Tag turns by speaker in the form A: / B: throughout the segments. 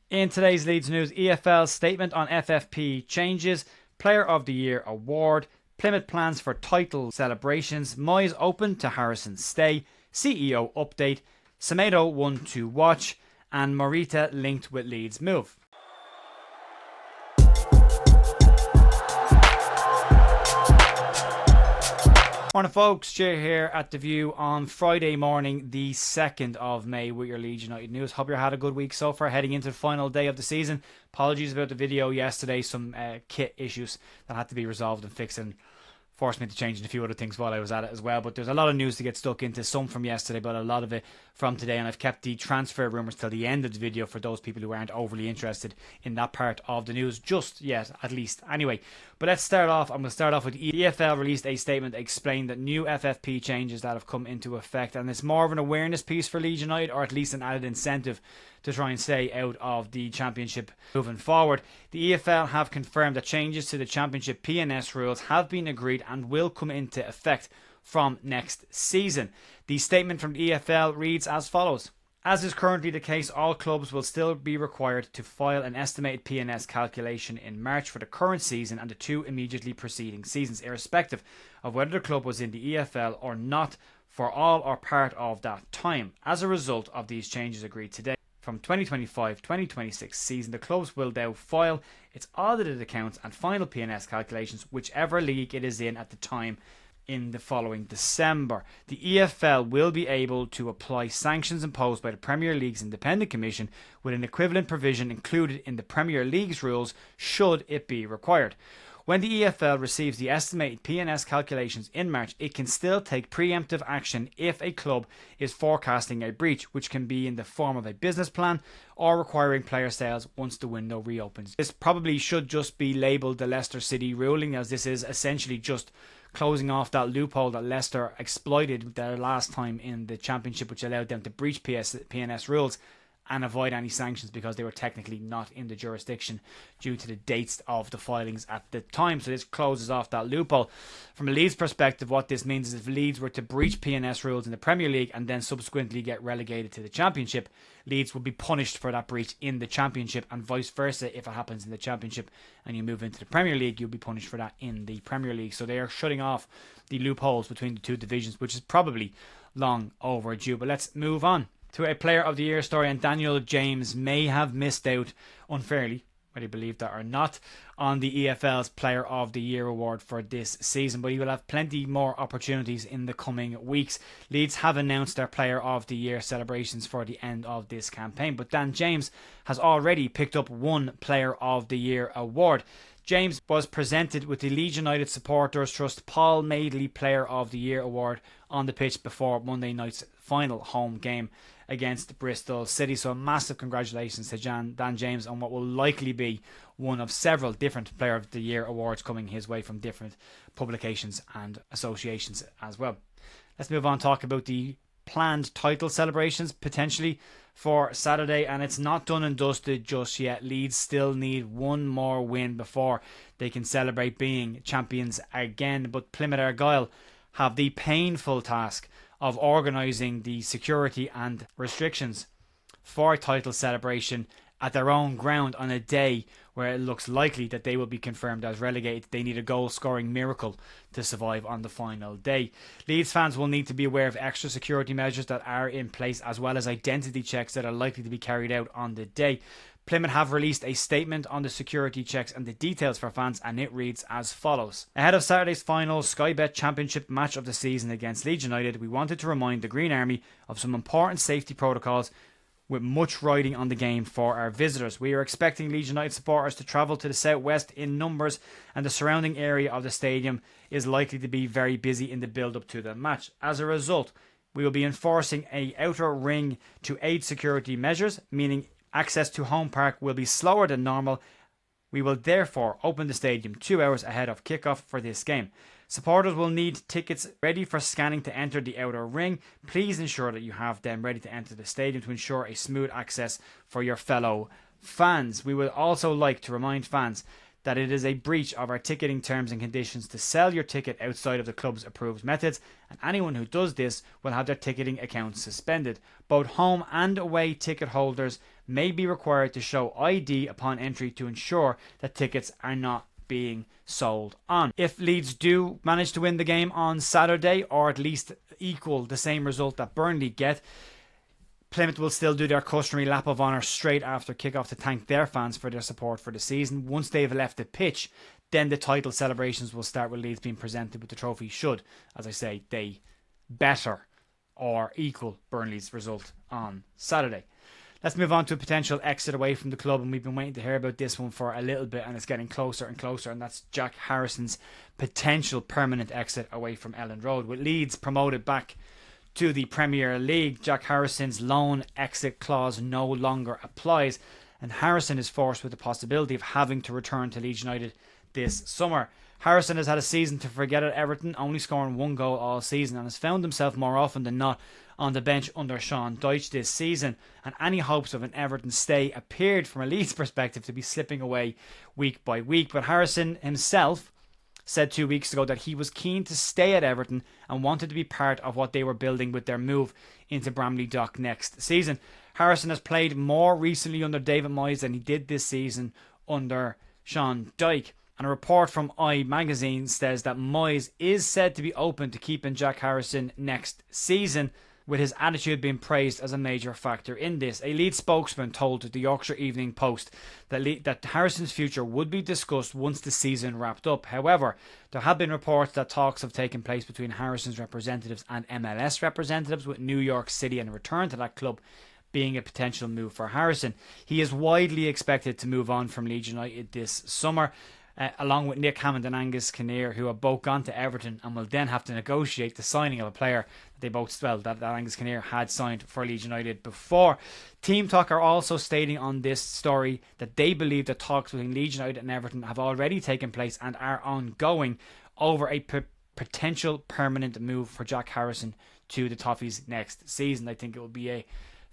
A: In today's Leeds news, EFL statement on FFP changes, Player of the Year award, Plymouth plans for title celebrations, Moyes open to Harrison's stay, CEO update, Semedo one to watch, and Morita linked with Leeds move. Morning folks, Jay here at The View on Friday morning, the 2nd of May with your Leeds United news. Hope you had a good week so far, heading into the final day of the season. Apologies about the video yesterday, some kit issues that had to be resolved and fixed, and forced me to change a few other things while I was at it as well. But there's a lot of news to get stuck into, some from yesterday, but a lot of it from today. And I've kept the transfer rumours till the end of the video for those people who aren't overly interested in that part of the news just yet, at least. Anyway, but let's start off. I'm going to start off with EFL released a statement explaining that new FFP changes that have come into effect, and it's more of an awareness piece for Leeds United, or at least an added incentive to try and stay out of the Championship moving forward. The EFL have confirmed that changes to the Championship P&S rules have been agreed and will come into effect from next season. The statement from the EFL reads as follows. As is currently the case, all clubs will still be required to file an estimated P&S calculation in March for the current season and the two immediately preceding seasons, irrespective of whether the club was in the EFL or not for all or part of that time. As a result of these changes agreed today, from 2025-2026 season, the clubs will now file its audited accounts and final P&S calculations, whichever league it is in at the time, in the following December. The EFL will be able to apply sanctions imposed by the Premier League's Independent Commission with an equivalent provision included in the Premier League's rules should it be required. When the EFL receives the estimated P&S calculations in March, it can still take preemptive action if a club is forecasting a breach, which can be in the form of a business plan or requiring player sales once the window reopens. This probably should just be labelled the Leicester City ruling, as this is essentially just closing off that loophole that Leicester exploited their last time in the Championship, which allowed them to breach P&S rules and avoid any sanctions because they were technically not in the jurisdiction due to the dates of the filings at the time. So this closes off that loophole. From a Leeds perspective, what this means is if Leeds were to breach P&S rules in the Premier League and then subsequently get relegated to the Championship, Leeds will be punished for that breach in the Championship, and vice versa. If it happens in the Championship and you move into the Premier League, you'll be punished for that in the Premier League. So they are shutting off the loopholes between the two divisions, which is probably long overdue. But let's move on to a Player of the Year story, and Daniel James may have missed out unfairly, whether you believe that or not, on the EFL's Player of the Year award for this season, but he will have plenty more opportunities in the coming weeks. Leeds have announced their Player of the Year celebrations for the end of this campaign, but Dan James has already picked up one Player of the Year award. James was presented with the Leeds United Supporters Trust Paul Madeley Player of the Year award on the pitch before Monday night's final home game against Bristol City. So a massive congratulations to Dan James on what will likely be one of several different Player of the Year awards coming his way from different publications and associations as well. Let's move on and talk about the planned title celebrations potentially for Saturday, and it's not done and dusted just yet. Leeds still need one more win before they can celebrate being champions again, but Plymouth Argyle have the painful task of organising the security and restrictions for a title celebration at their own ground on a day where it looks likely that they will be confirmed as relegated. They need a goal-scoring miracle to survive on the final day. Leeds fans will need to be aware of extra security measures that are in place, as well as identity checks that are likely to be carried out on the day. Plymouth have released a statement on the security checks and the details for fans, and it reads as follows. Ahead of Saturday's final Sky Bet Championship match of the season against Leeds United, we wanted to remind the Green Army of some important safety protocols with much riding on the game for our visitors. We are expecting Leeds United supporters to travel to the southwest in numbers, and the surrounding area of the stadium is likely to be very busy in the build-up to the match. As a result, we will be enforcing an outer ring to aid security measures, meaning access to home park will be slower than normal. We will therefore open the stadium 2 hours ahead of kickoff for this game. Supporters will need tickets ready for scanning to enter the outer ring. Please ensure that you have them ready to enter the stadium to ensure a smooth access for your fellow fans. We would also like to remind fans that it is a breach of our ticketing terms and conditions to sell your ticket outside of the club's approved methods, and anyone who does this will have their ticketing accounts suspended. Both home and away ticket holders may be required to show ID upon entry to ensure that tickets are not being sold on. If Leeds do manage to win the game on Saturday, or at least equal the same result that Burnley get, Plymouth will still do their customary lap of honour straight after kick-off to thank their fans for their support for the season. Once they've left the pitch, then the title celebrations will start with Leeds being presented with the trophy should, as I say, they better or equal Burnley's result on Saturday. Let's move on to a potential exit away from the club, and we've been waiting to hear about this one for a little bit, and it's getting closer and closer, and that's Jack Harrison's potential permanent exit away from Elland Road. With Leeds promoted back to the Premier League, Jack Harrison's loan exit clause no longer applies, and Harrison is forced with the possibility of having to return to Leeds United this summer. Harrison has had a season to forget at Everton, only scoring 1 goal all season, and has found himself more often than not on the bench under Sean Dyche this season, and any hopes of an Everton stay appeared from a Leeds perspective to be slipping away week by week. But Harrison himself said 2 weeks ago that he was keen to stay at Everton and wanted to be part of what they were building with their move into Bramley Dock next season. Harrison has played more recently under David Moyes than he did this season under Sean Dyche. And a report from magazine says that Moyes is said to be open to keeping Jack Harrison next season, with his attitude being praised as a major factor in this. A Leeds spokesman told the Yorkshire Evening Post that Harrison's future would be discussed once the season wrapped up. However, there have been reports that talks have taken place between Harrison's representatives and MLS representatives, with New York City and a return to that club being a potential move for Harrison. He is widely expected to move on from Leeds United this summer, along with Nick Hammond and Angus Kinnear, who have both gone to Everton and will then have to negotiate the signing of a player that Angus Kinnear had signed for Leeds United before. Team Talk are also stating on this story that they believe that talks between Leeds United and Everton have already taken place and are ongoing over a potential permanent move for Jack Harrison to the Toffees next season. I think it will be a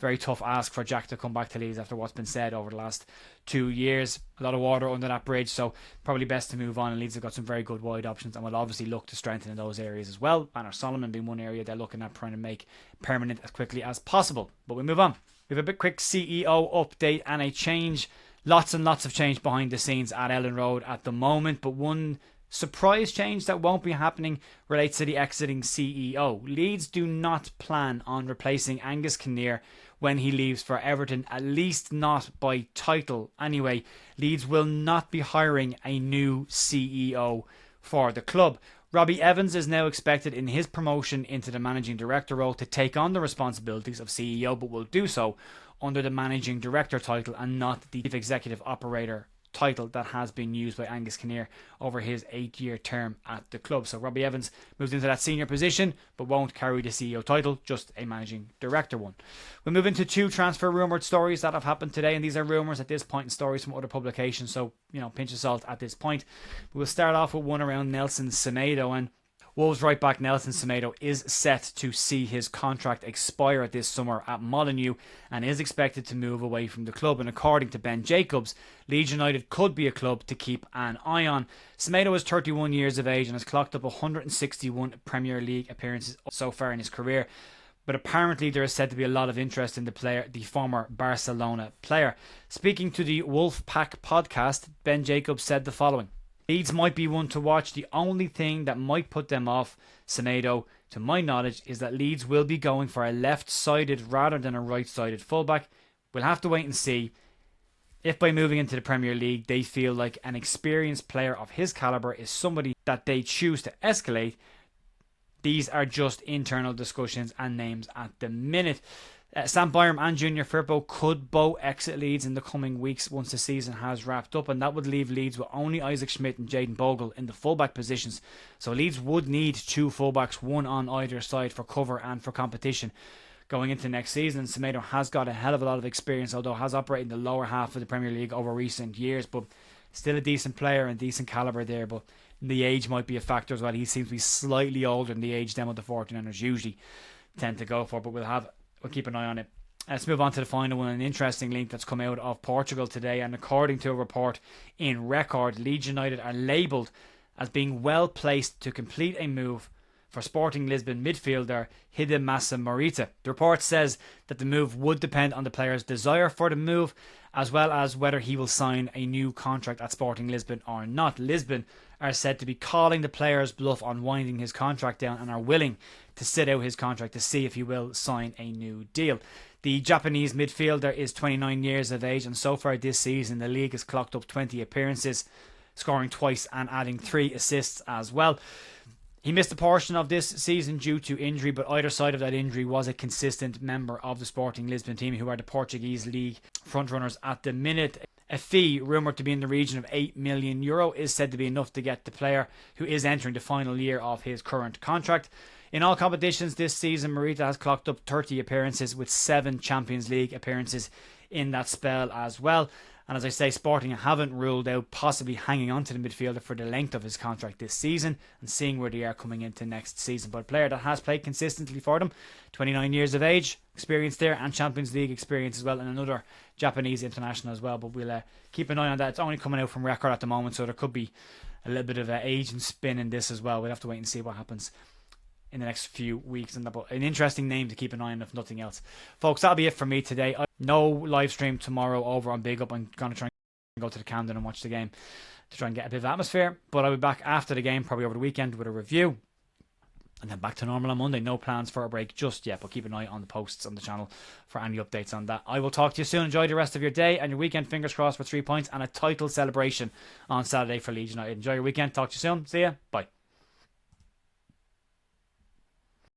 A: very tough ask for Jack to come back to Leeds after what's been said over the last 2 years. A lot of water under that bridge, so probably best to move on. And Leeds have got some very good wide options and will obviously look to strengthen in those areas as well. Banner Solomon being one area they're looking at trying to make permanent as quickly as possible. But we move on. We have a bit quick CEO update and a change. Lots and lots of change behind the scenes at Elland Road at the moment, but one surprise change that won't be happening relates to the exiting CEO. Leeds do not plan on replacing Angus Kinnear when he leaves for Everton, at least not by title. Anyway, Leeds will not be hiring a new CEO for the club. Robbie Evans is now expected in his promotion into the managing director role to take on the responsibilities of CEO, but will do so under the managing director title and not the chief executive operator title that has been used by Angus Kinnear over his 8-year term at the club. So Robbie Evans moves into that senior position but won't carry the CEO title, just a managing director one. We'll move into 2 transfer rumoured stories that have happened today, and these are rumours at this point and stories from other publications, so pinch of salt at this point. We'll start off with one around Nelson Semedo, and Wolves right back Nelson Semedo is set to see his contract expire this summer at Molineux and is expected to move away from the club. And according to Ben Jacobs, Leeds United could be a club to keep an eye on. Semedo is 31 years of age and has clocked up 161 Premier League appearances so far in his career. But apparently there is said to be a lot of interest in the former Barcelona player. Speaking to the Wolfpack podcast, Ben Jacobs said the following: Leeds might be one to watch. The only thing that might put them off Semedo, to my knowledge, is that Leeds will be going for a left-sided rather than a right-sided fullback. We'll have to wait and see if by moving into the Premier League they feel like an experienced player of his calibre is somebody that they choose to escalate. These are just internal discussions and names at the minute. Sam Byram and Junior Firpo could both exit Leeds in the coming weeks once the season has wrapped up, and that would leave Leeds with only Isaac Schmidt and Jayden Bogle in the fullback positions. So Leeds would need 2 fullbacks, one on either side, for cover and for competition going into next season. And Semedo has got a hell of a lot of experience, although has operated in the lower half of the Premier League over recent years, but still a decent player and decent calibre there. But the age might be a factor as well. He seems to be slightly older than the age demo the 49ers usually tend to go for, but we'll keep an eye on it Let's move on to the final one. An interesting link that's come out of Portugal today, and according to a report in Record, Leeds United are labelled as being well placed to complete a move for Sporting Lisbon midfielder Masa Morita. The report says that the move would depend on the player's desire for the move, as well as whether he will sign a new contract at Sporting Lisbon or not. Lisbon are said to be calling the player's bluff on winding his contract down and are willing to sit out his contract to see if he will sign a new deal. The Japanese midfielder is 29 years of age, and so far this season the league has clocked up 20 appearances, scoring twice and adding 3 assists as well. He missed a portion of this season due to injury, but either side of that injury was a consistent member of the Sporting Lisbon team, who are the Portuguese league frontrunners at the minute. A fee rumoured to be in the region of €8 million is said to be enough to get the player, who is entering the final year of his current contract. In all competitions this season, Morita has clocked up 30 appearances with 7 Champions League appearances in that spell as well. And as I say, Sporting haven't ruled out possibly hanging on to the midfielder for the length of his contract this season and seeing where they are coming into next season. But a player that has played consistently for them, 29 years of age, experience there, and Champions League experience as well, and another Japanese international as well. But we'll keep an eye on that. It's only coming out from Record at the moment, so there could be a little bit of age and spin in this as well. We'll have to wait and see what happens in the next few weeks. And an interesting name to keep an eye on, if nothing else. Folks, that'll be it for me today. No live stream tomorrow over on Big Up. I'm going to try and go to the Camden and watch the game to try and get a bit of atmosphere. But I'll be back after the game, probably over the weekend, with a review. And then back to normal on Monday. No plans for a break just yet, but keep an eye on the posts on the channel for any updates on that. I will talk to you soon. Enjoy the rest of your day and your weekend. Fingers crossed for 3 points and a title celebration on Saturday for Leeds United. Enjoy your weekend. Talk to you soon. See ya. Bye.